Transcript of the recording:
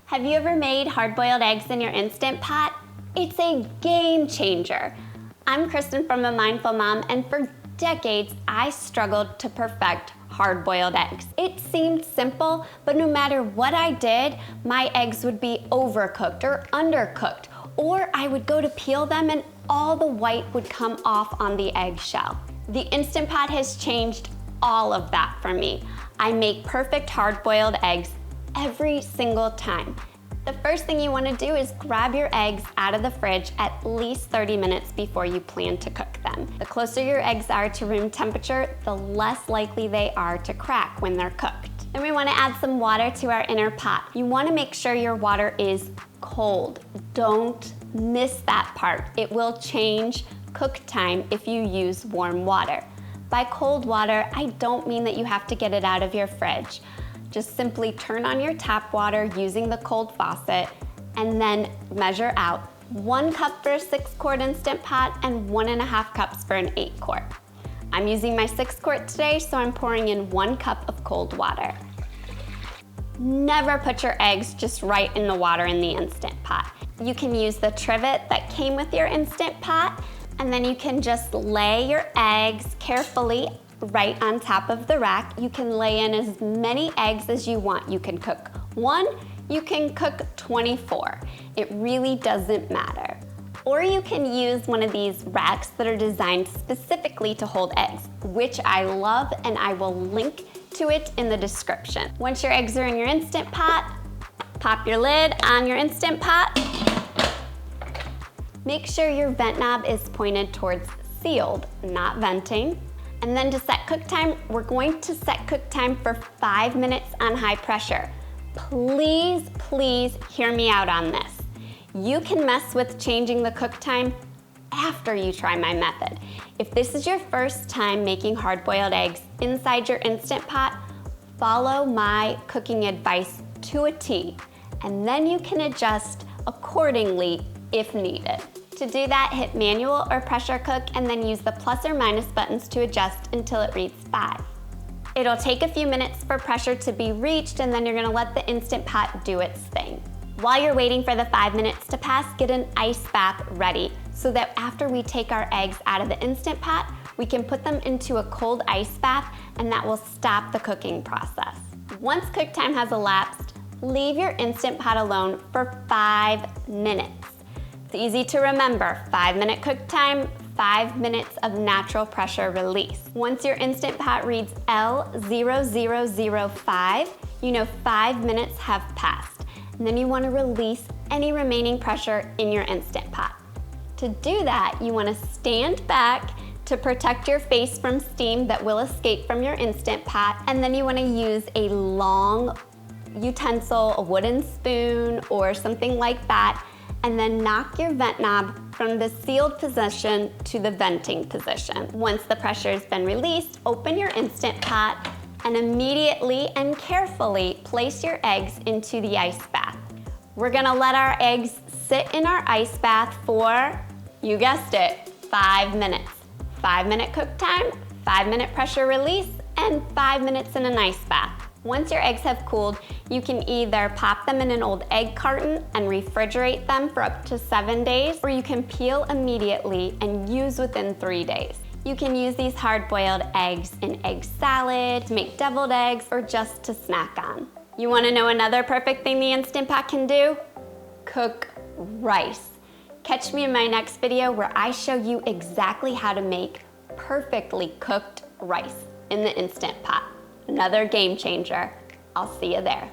Have you ever made hard-boiled eggs in your Instant Pot? It's a game changer. I'm Kristen from A Mindful Mom, and for decades, I struggled to perfect hard-boiled eggs. It seemed simple, but no matter what I did, my eggs would be overcooked or undercooked, or I would go to peel them and all the white would come off on the eggshell. The Instant Pot has changed all of that for me. I make perfect hard-boiled eggs every single time. The first thing you want to do is grab your eggs out of the fridge at least 30 minutes before you plan to cook them. The closer your eggs are to room temperature, the less likely they are to crack when they're cooked. Then we want to add some water to our inner pot. You want to make sure your water is cold. Don't miss that part. It will change cook time if you use warm water. By cold water, I don't mean that you have to get it out of your fridge. Just simply turn on your tap water using the cold faucet and then measure out 1 cup for a 6-quart Instant Pot and 1.5 cups for an 8-quart. I'm using my 6-quart today, so I'm pouring in 1 cup of cold water. Never put your eggs just right in the water in the Instant Pot. You can use the trivet that came with your Instant Pot, and then you can just lay your eggs carefully right on top of the rack. You can lay in as many eggs as you want. You can cook 1, you can cook 24. It really doesn't matter. Or you can use one of these racks that are designed specifically to hold eggs, which I love, and I will link to it in the description. Once your eggs are in your Instant Pot, pop your lid on your Instant Pot. Make sure your vent knob is pointed towards sealed, not venting. And then to set cook time, we're going to set cook time for 5 minutes on high pressure. Please, please hear me out on this. You can mess with changing the cook time after you try my method. If this is your first time making hard-boiled eggs inside your Instant Pot, follow my cooking advice to a T, and then you can adjust accordingly if needed. To do that, hit manual or pressure cook and then use the plus or minus buttons to adjust until it reads 5. It'll take a few minutes for pressure to be reached, and then you're gonna let the Instant Pot do its thing. While you're waiting for the 5 minutes to pass, get an ice bath ready so that after we take our eggs out of the Instant Pot, we can put them into a cold ice bath, and that will stop the cooking process. Once cook time has elapsed, leave your Instant Pot alone for 5 minutes. It's easy to remember, 5-minute cook time, 5 minutes of natural pressure release. Once your Instant Pot reads L0005, you know 5 minutes have passed. And then you want to release any remaining pressure in your Instant Pot. To do that, you want to stand back to protect your face from steam that will escape from your Instant Pot, and then you want to use a long utensil, a wooden spoon or something like that, and then knock your vent knob from the sealed position to the venting position. Once the pressure has been released, open your Instant Pot and immediately and carefully place your eggs into the ice bath. We're gonna let our eggs sit in our ice bath for, you guessed it, 5 minutes. 5-minute cook time, 5-minute pressure release, and 5 minutes in an ice bath. Once your eggs have cooled, you can either pop them in an old egg carton and refrigerate them for up to 7 days, or you can peel immediately and use within 3 days. You can use these hard-boiled eggs in egg salad, to make deviled eggs, or just to snack on. You wanna know another perfect thing the Instant Pot can do? Cook rice. Catch me in my next video where I show you exactly how to make perfectly cooked rice in the Instant Pot. Another game changer. I'll see you there.